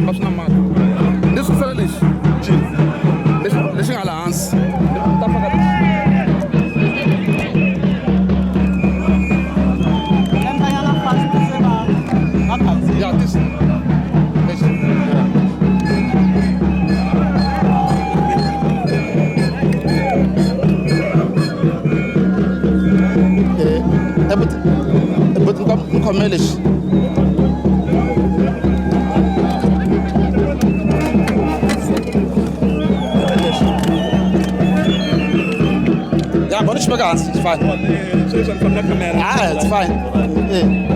famba swi na mati leswi fela lexi lexi nga laha hansi ta faka ya this but nkhome lexi yeah, but it's fine. Ah, it's fine. Yeah.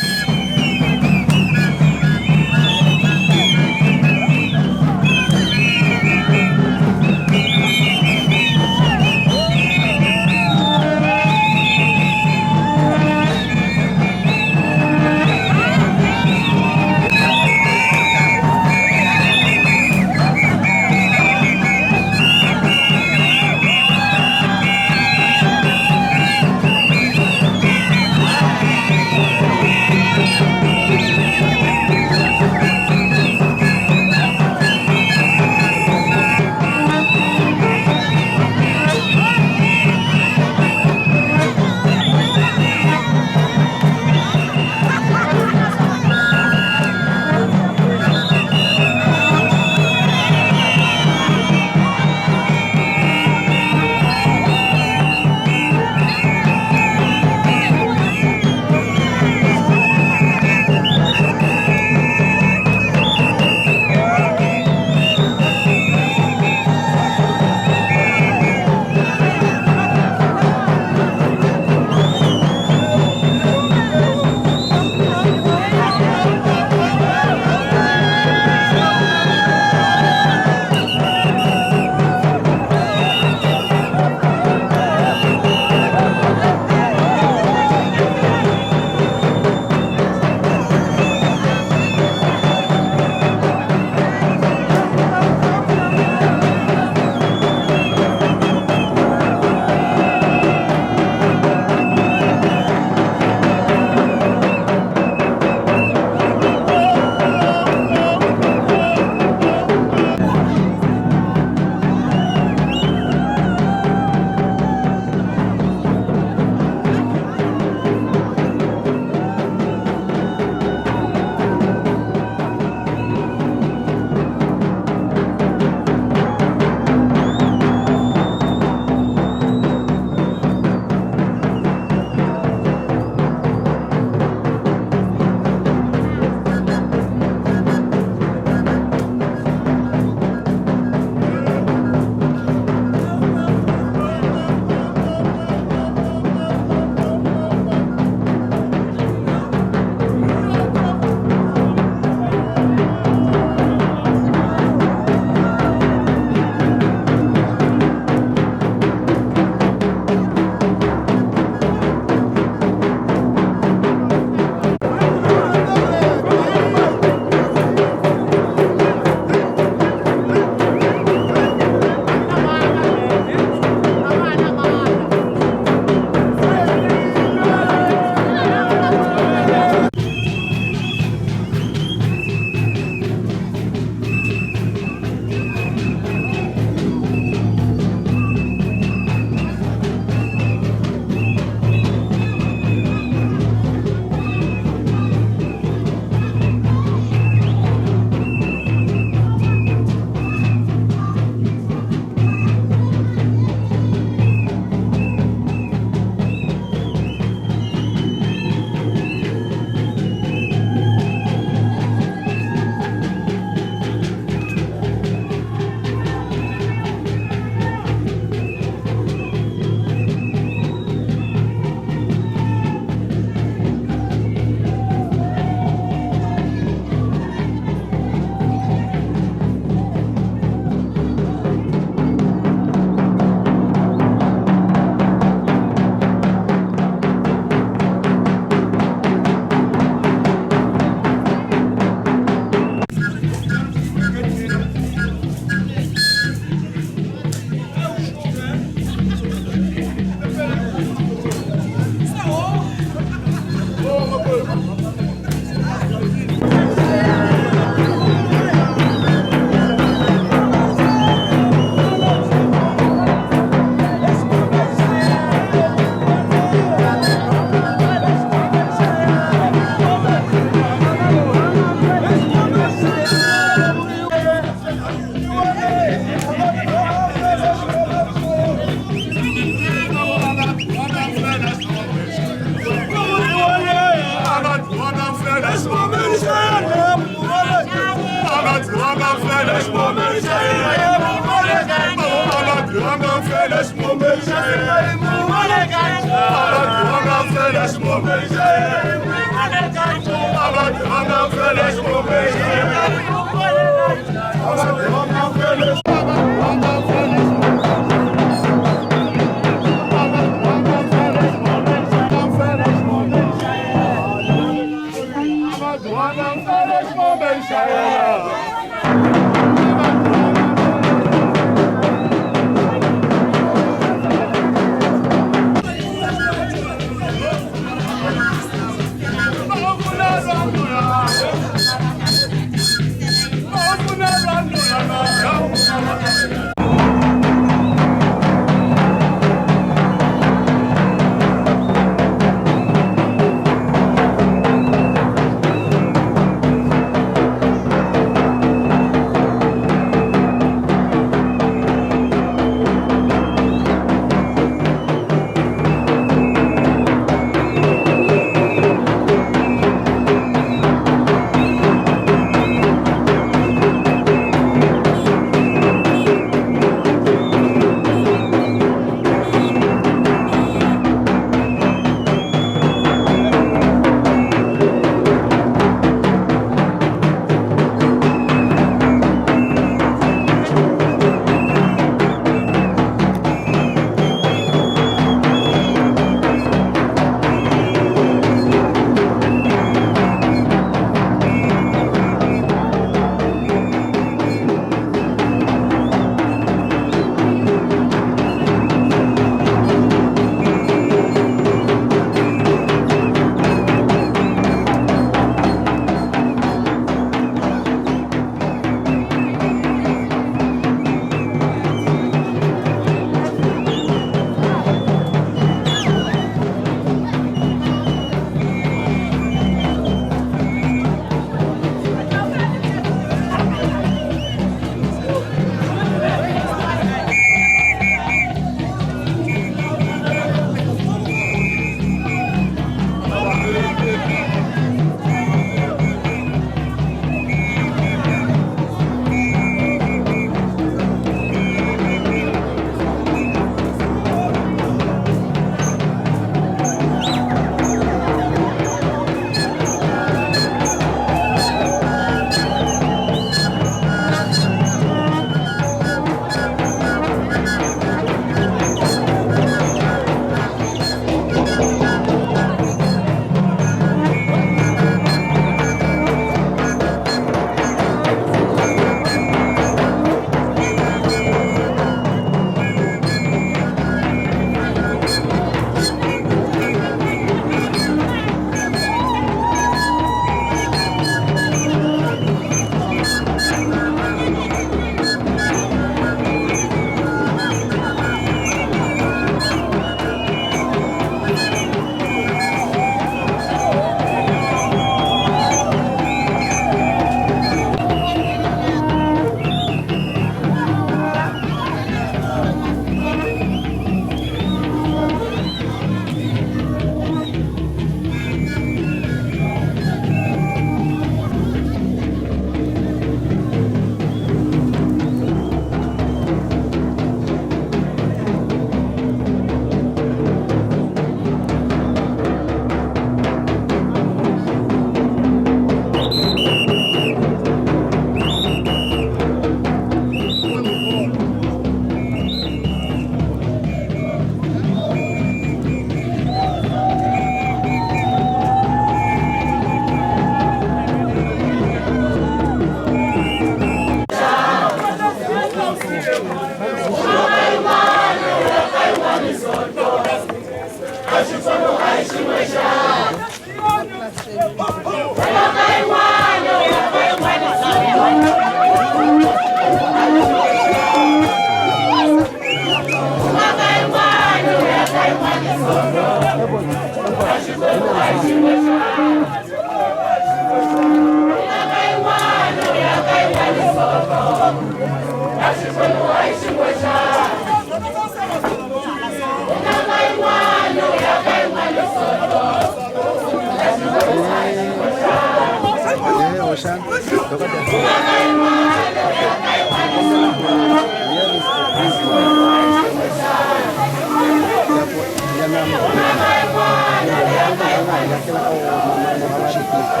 Yang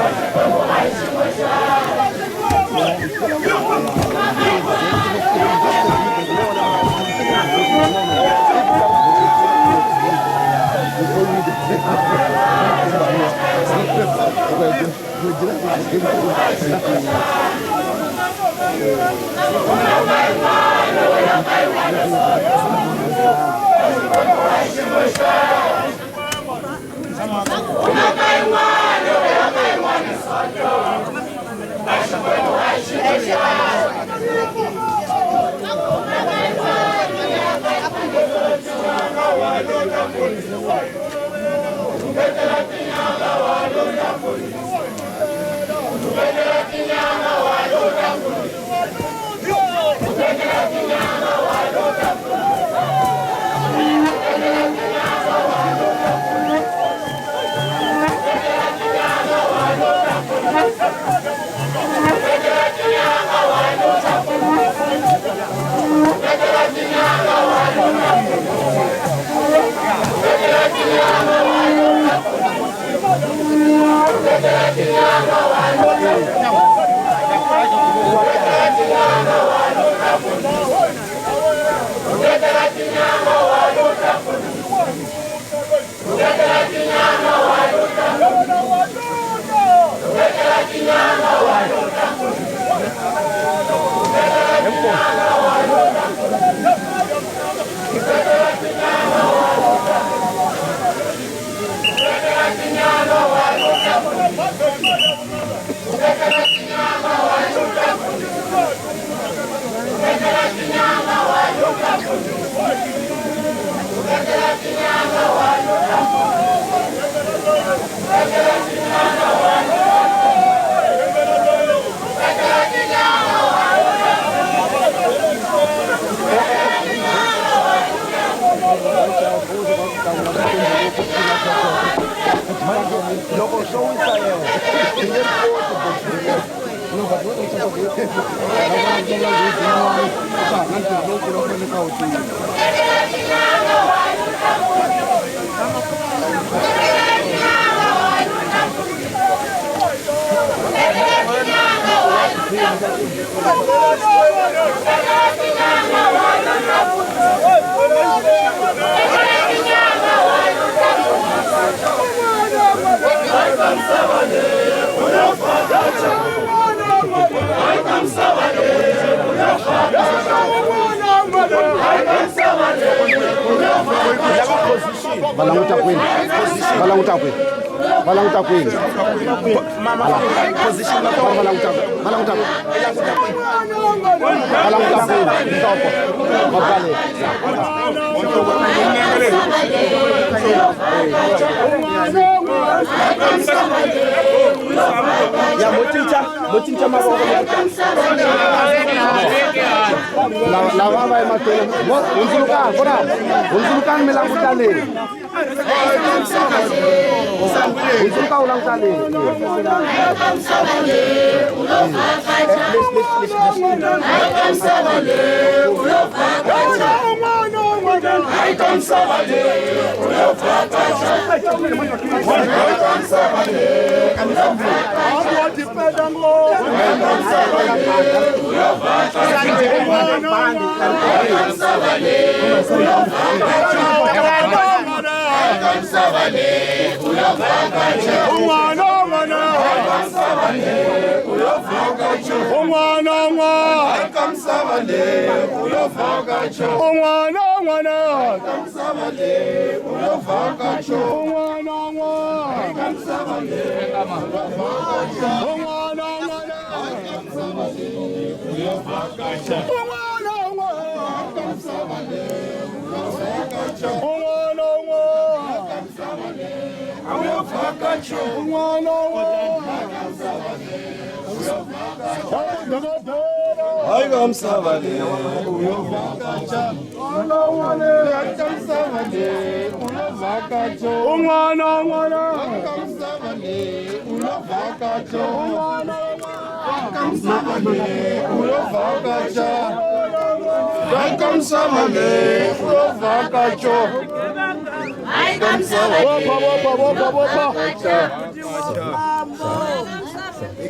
Come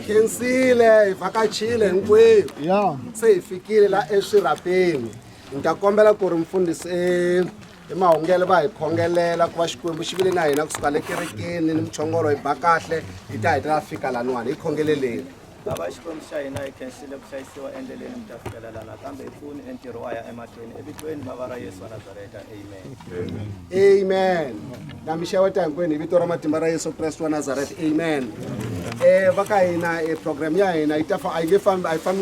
khensile ivakachile hinkwerhu ya se hi fikile la eswirhapeni ni ta kombela ku ri mfundhisi emahongelo va hi khongelela ku va xikwembu xi vile na hina kusuka le kerekeni ni muchongolo hi ba kahle hi ta heta fika laniwani hi khongeleleni Baba xikwembu xa hina hi khensile ku hlayisiwa endleleni mi ta fikelela la kambe hi pfuni entirho wa ya emahlweni evitweni vava ra Yesu wa Nazareta amen amen na mi xeweta hinkwenu hi vito ra matimba ra Yesu Kreste wa Nazareta amen va ka hina program ya hina yi ta a yi nge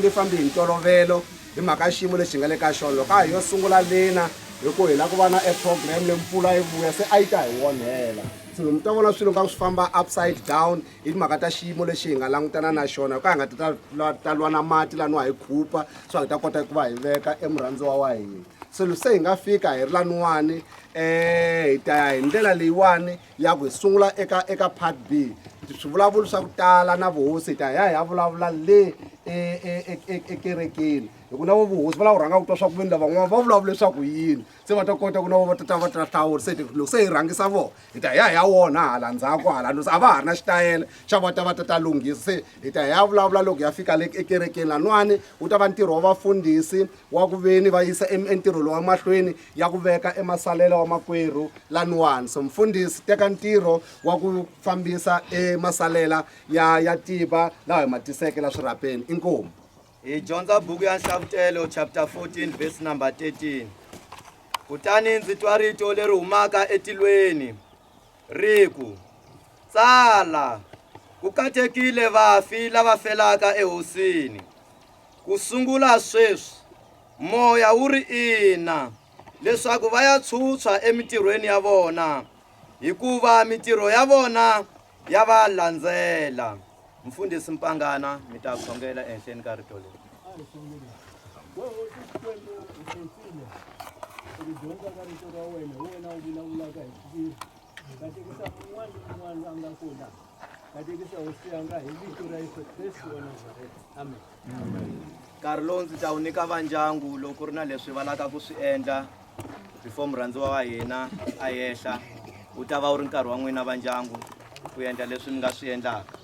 fambi hi ntolovelo hi mhaka ya xiyimo lexi hi nga le ka xona loko a hi yo sungula lena hi ku hi la ku va na program le mpfula yi vuya se a yi ta hi onhela so mi ta vona swilo nga swi famba upside down hi timhaka ta xiyimo lexi hi nga langutana na xona hi ku hi nga ta lwa na mati laniwa hi khupa so hi ta kota ku va hi veka emurhandziwa wa hina so se hi nga fika hi ri laniwani hi ta ya hi ndlela leyiwani ya ku hi sungula eka part B swivulavulo swa ku tala na vuhosi hi ta ya hi ya vulavula le ekerekeni hi ku na vo vuhosi va lava ku rhanga ku twa swa ku veni lavan'wana va vulavula leswaku yini se va ta kota ku na vo va ta va ta hlawula se loko se hi rhangisa vona hi ta ya wona hala ndzhaku hala no a va ha ri na xitayele xa va ta lunghisa se hi ta ya vulavula loko ya fika le ekerekeni laniwani wu ta va ntirho wa vafundhisi wa ku veni va yisa entirho lowu emahlweni ya ku veka emasalela wa makwerhu laniwani so mfundhisi teka ntirho wa ku fambisa emasalela ya tiba lawa hi ma tiseke la swirhapeni inkomu hi dyondza buku ya nhlavutelo chapter 14 verse number 13 kutani ndzi twa rito leri humaka etilweni ri ku tsala ku katekile vafi lava felaka ehosini ku sungula sweswi moya wu ri ina leswaku va ya tshwutshwa emitirhweni ya vona hikuva mitirho ya vona ya va landzela mfundhisi Mpangana mi ta khongela ehenhleni ka rito leri nkarhi lowu ndzi ta wu nyika va ndyangu loko ku ri na leswi va lavaka ku swi endla before murhandziwa wa hina a yehla wu ta va wu ri nkarhi wa n'wina va ndyangu ku endla leswi mi nga swi endlaka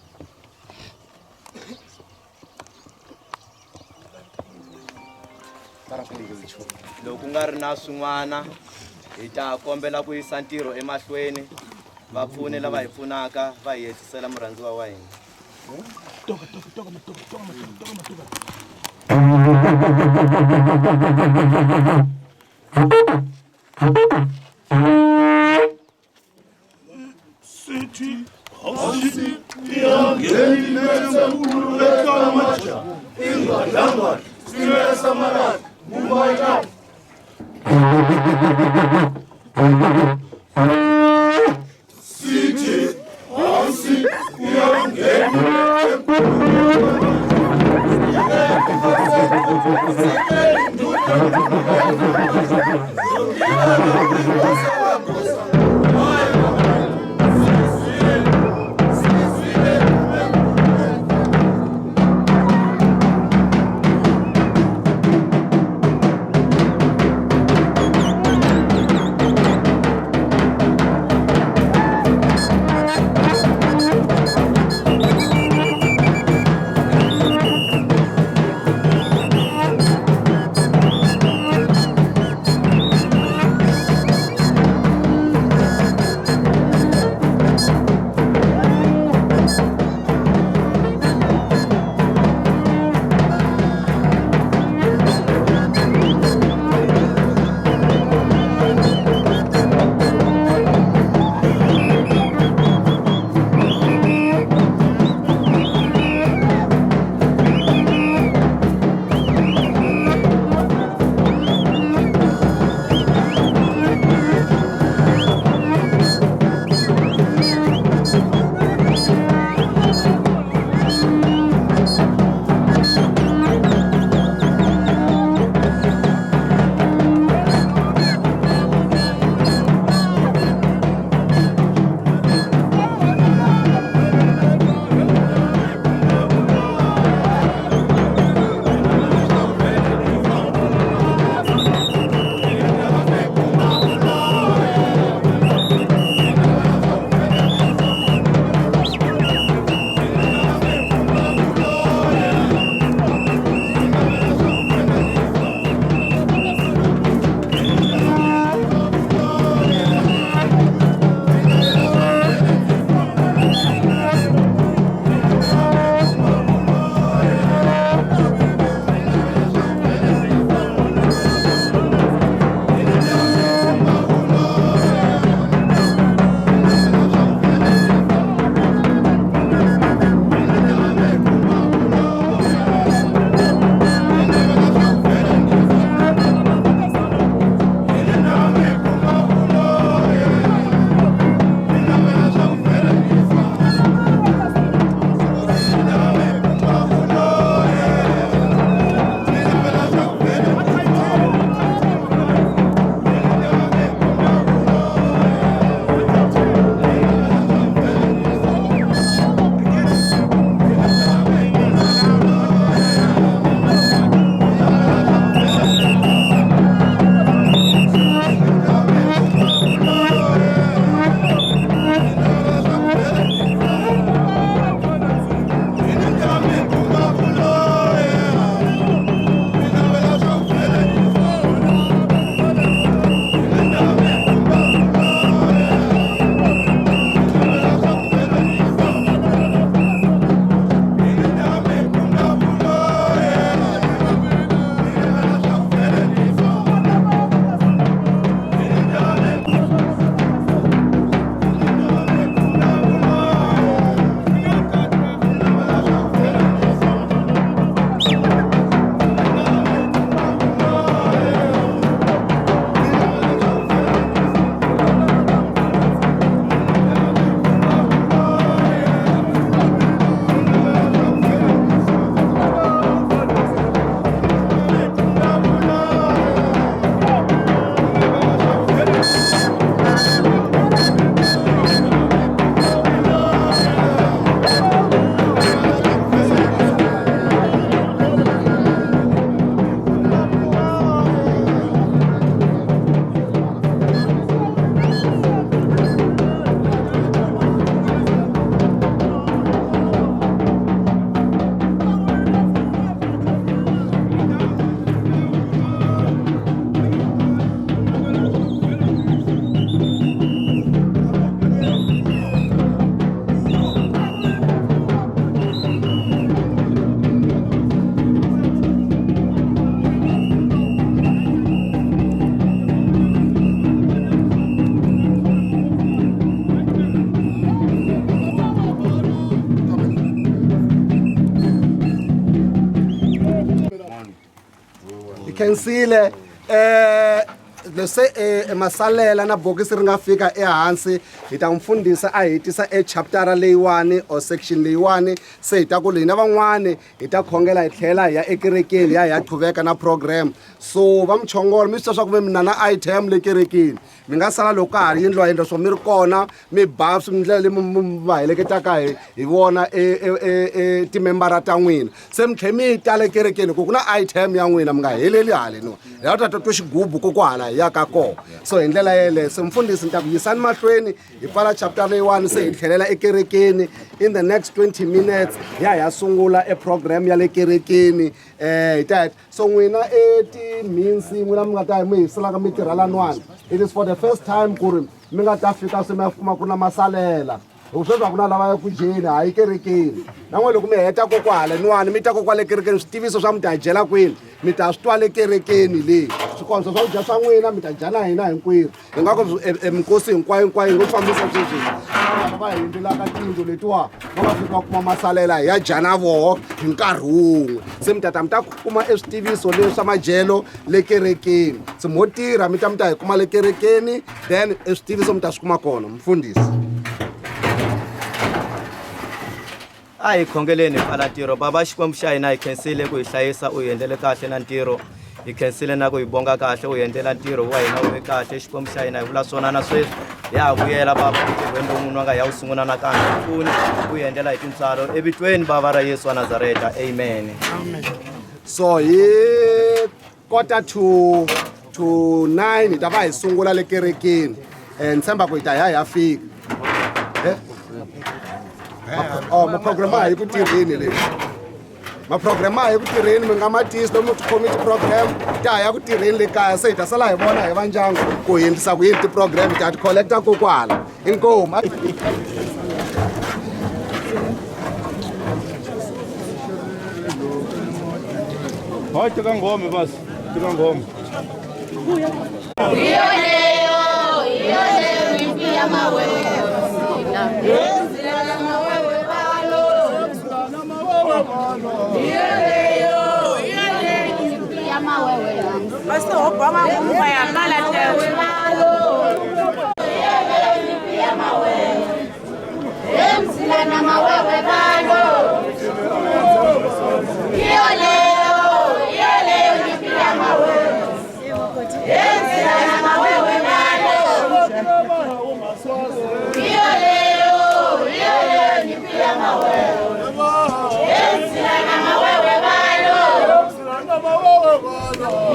loko ku nga ri na swin'wana hi ta kombela ku yisa ntirho emahlweni vapfuni lava hi pfunaka va hi yehlisela murhandziwa wa hina khensile lese masalela na bokisi ri nga fika ehansi hi ta mfundhisa a hetisa chapter leyiwani or section leyiwani se hi ta ku leyi na van'wani hi ta khongela hi tlhela hi ya ekerekeni ya qhuveka na program so va muchongolo mi swi swa ku mi na item le kerekeni mi nga sala loko ka ha ri yindlwa swo mi ri kona mi ba ndlela leyi mi va heleketaka hi vona timembara ta n'wina se mi tlhe mi ta le kerekeni ku ku na item ya n'wina mi nga heleli haleniwa hi ya ta twa xigubu kokwala ya ka kona so hi ndlela yeleyo se mfundhisi ni ta ku yisani mahlweni hi pfala chapter leyiwani se hi tlhelela ekerekeni in the next 20 minutes ya sungula program ya le kerekeni hi ta so n'wina timhinsi n'wina mi nga ta mi hiselaka mi tirhelanwani it is for the first time ku ri mi nga ta fika se mi ya kuma ku na masalela sweswi a ku na lava ya ku jeni hayi kerekeni nan'we loko mi heta kokwaleniwani mi ta kokwale kerekeni switiviso swa mi ta dyela kwini mi ta swi twa le kerekeni leyi swikondzo swakudya swa n'wina mi ta dya na hina hinkwerhu hi nga ku minkosi hinkwayo hi ngo fambisa sweswi va hindzelaka tiyindlu letiwa va va fika kuma masalela hi ya dya na voho hi nkarhi wun'we se mi ta kuma switiviso leswi swa madyelo le kerekeni se mo tirha mi ta hi kuma le kerekeni then switiviso mi ta swi kuma kona mfundhisi a hi khongeleni pfala ntirho baba xikwembu xa hina hi khensile ku hi hlayisa u hi endlele kahle na ntirho hi khensile na ku hi bonga kahle u hi endlela ntirho wa hina wu ve kahle xikwembu xa hina hi vula swona na sweswi hi ha vuyela baba entirhweni lowu munhu a nga ya wu sungula nakambe pfuni u hi endlela hi tintswalo evitweni bava ra yesu wa nazareta amen so hi quarter to 9 hi ta va hi sungula le kerekeni ni tshemba ku hi ta ya fika maprogramu a hi ku tirheni leyi maprogramu a hi ku tirheni mi nga ma tisi lomu tikhomi program ta ya ku tirheni le kaya se hi ta sala hi vona hi va ndyangu ku hi endlisa ku yini tiprogram hi ta ti collecta kokwala inkomu hayi tika ngome basi tika ngome Iyo leo impia mawewe Basta Obama kumba ya mala tewe Emsila na mawewe bado Iyo leo nipia mawewe Emsila na mawewe bado Iyo leo nipia mawewe Emsila na mawewe bado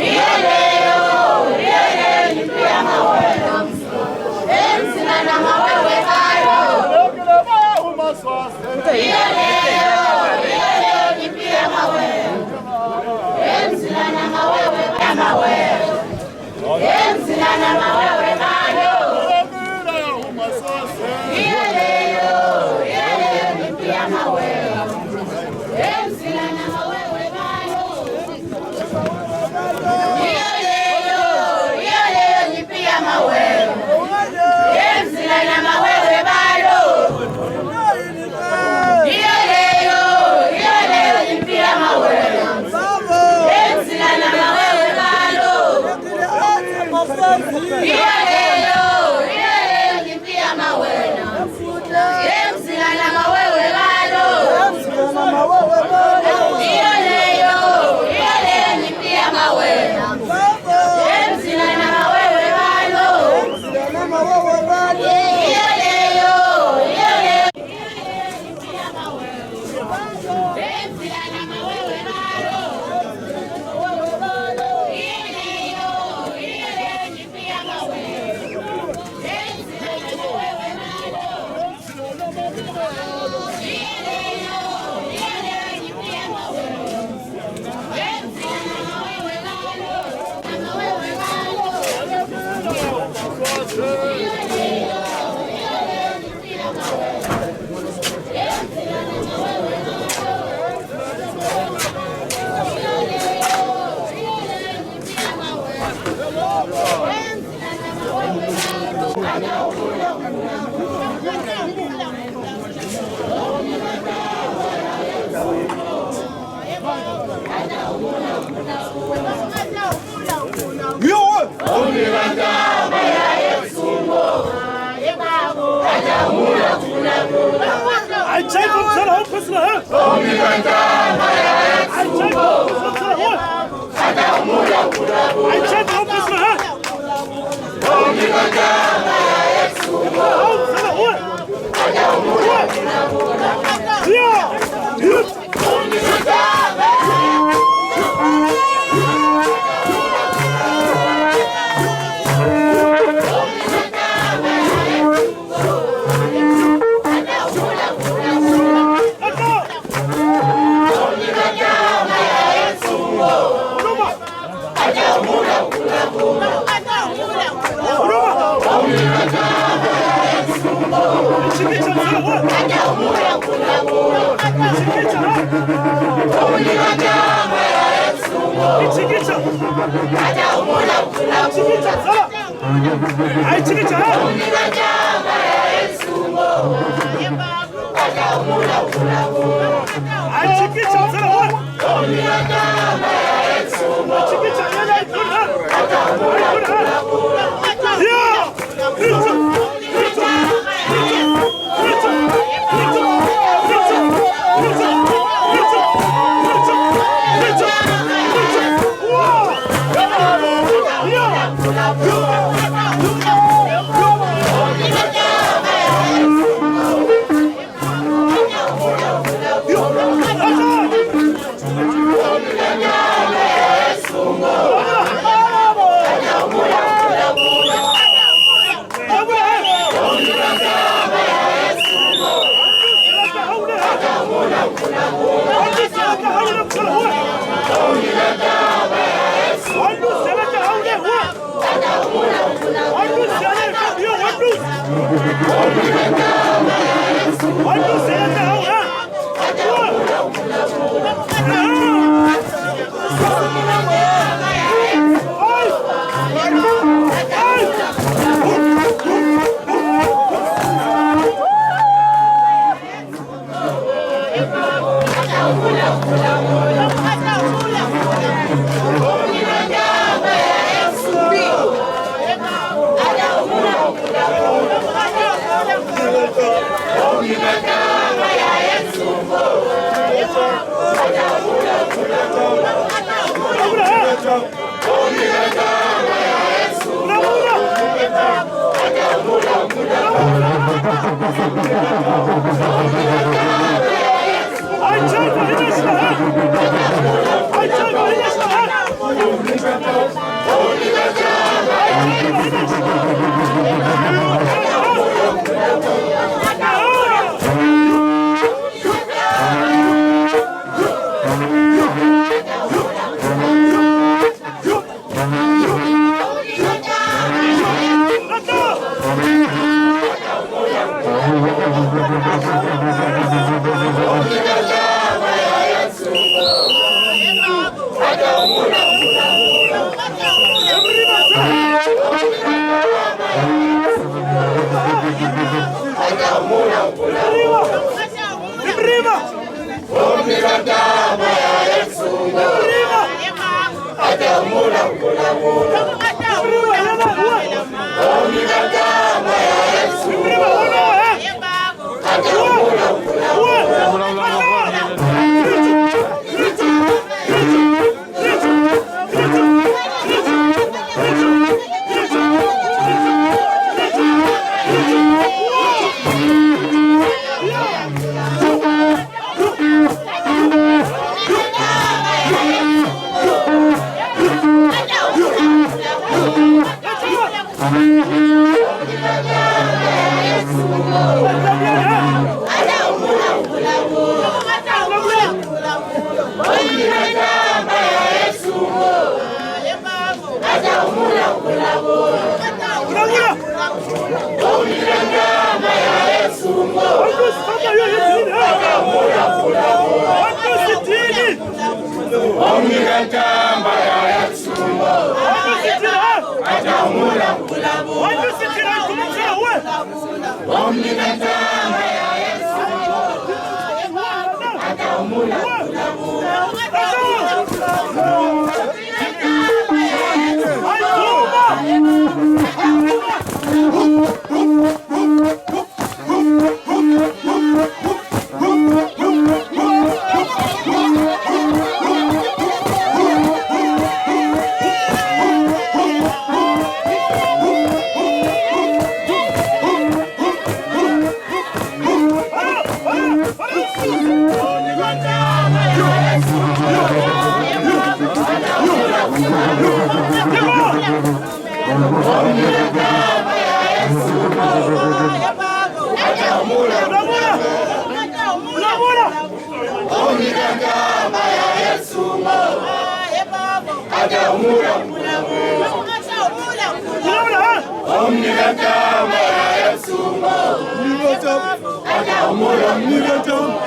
Iyo leo nipia mawewe Emsila na mawewe bado ataumula omnikatama Yesu ataumula omnikatama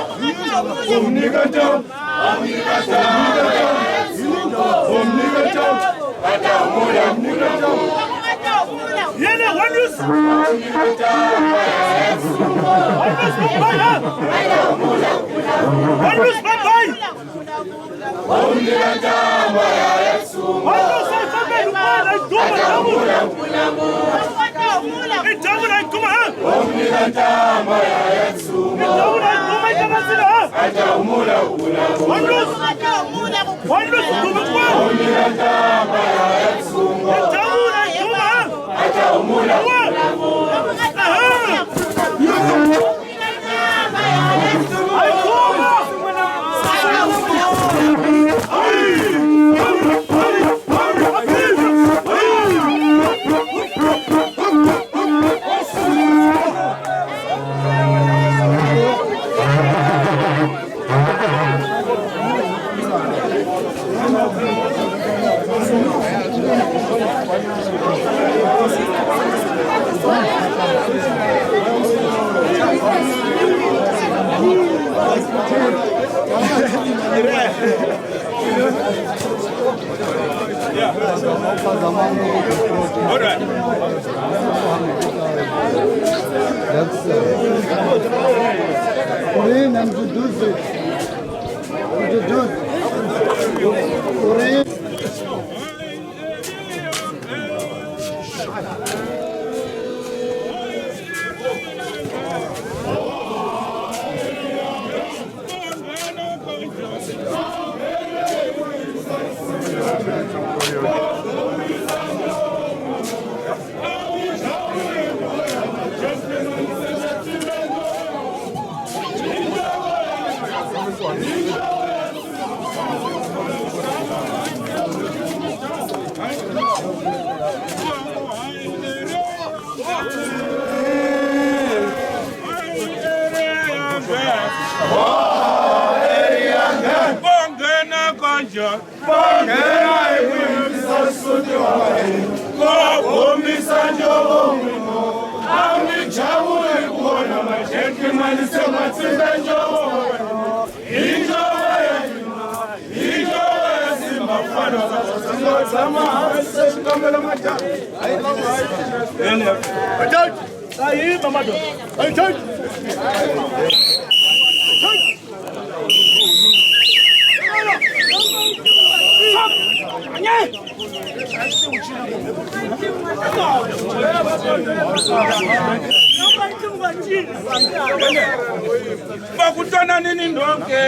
Bakutana nini ndonke,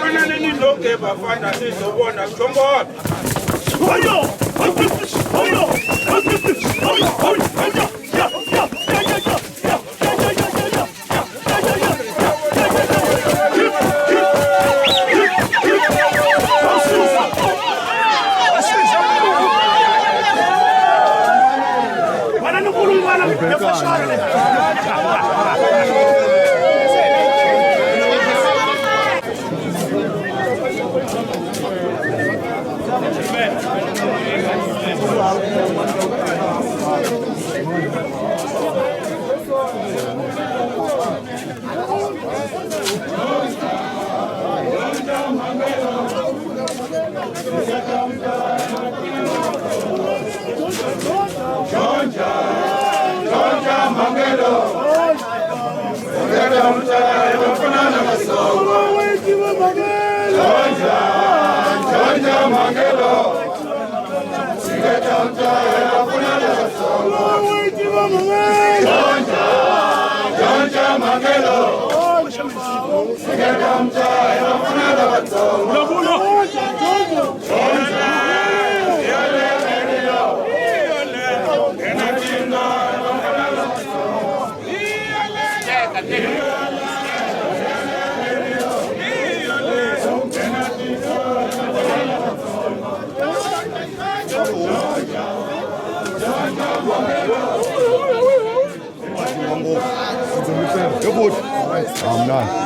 tana nini ndonke bafana sizobona chongo. Oyo! Oyo! I'm not.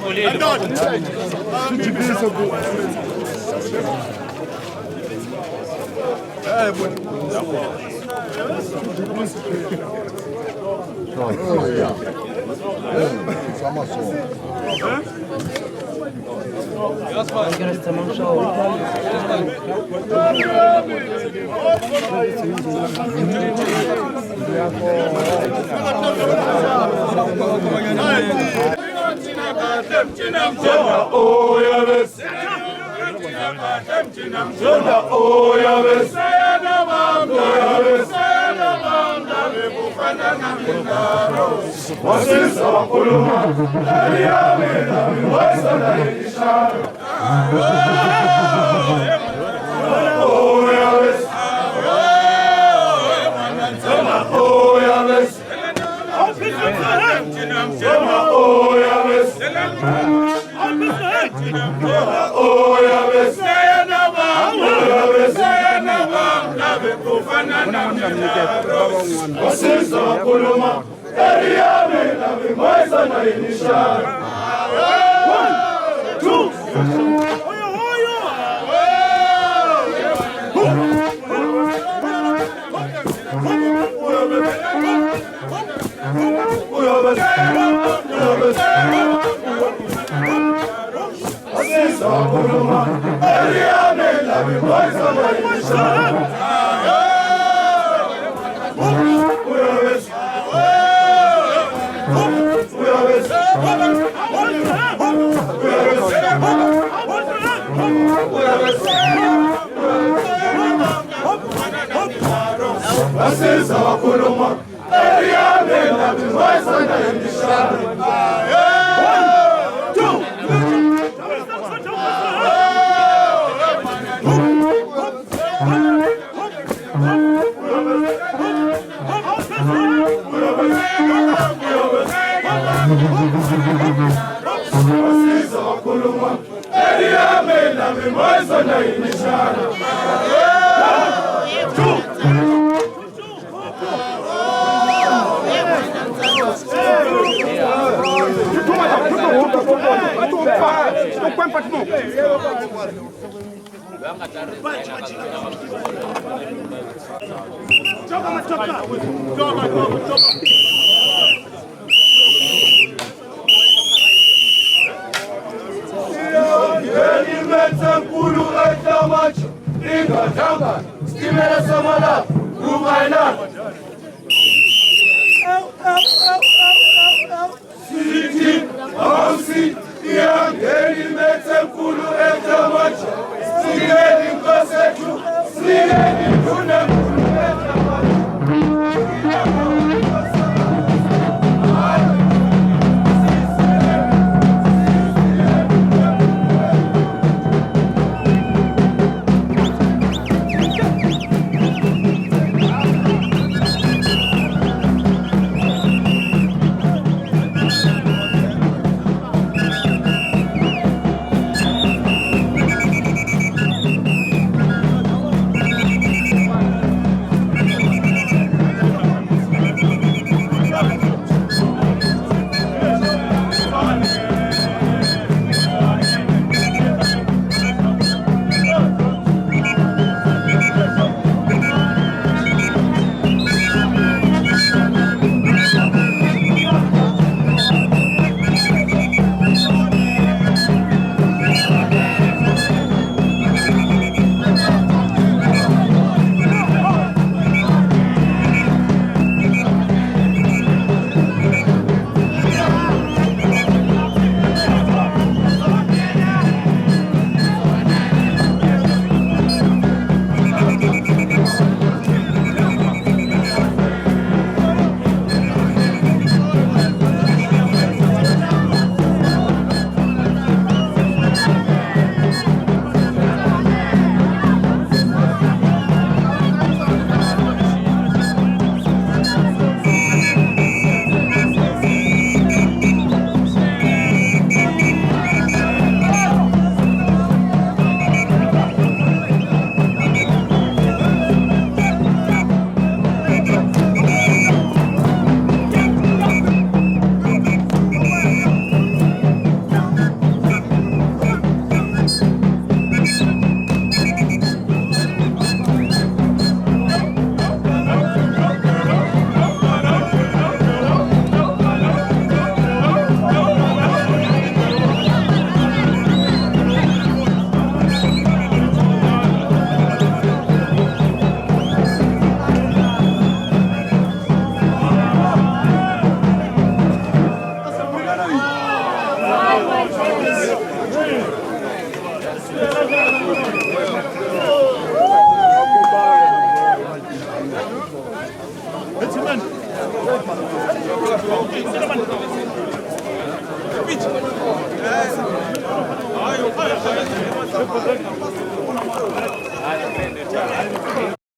Kulile.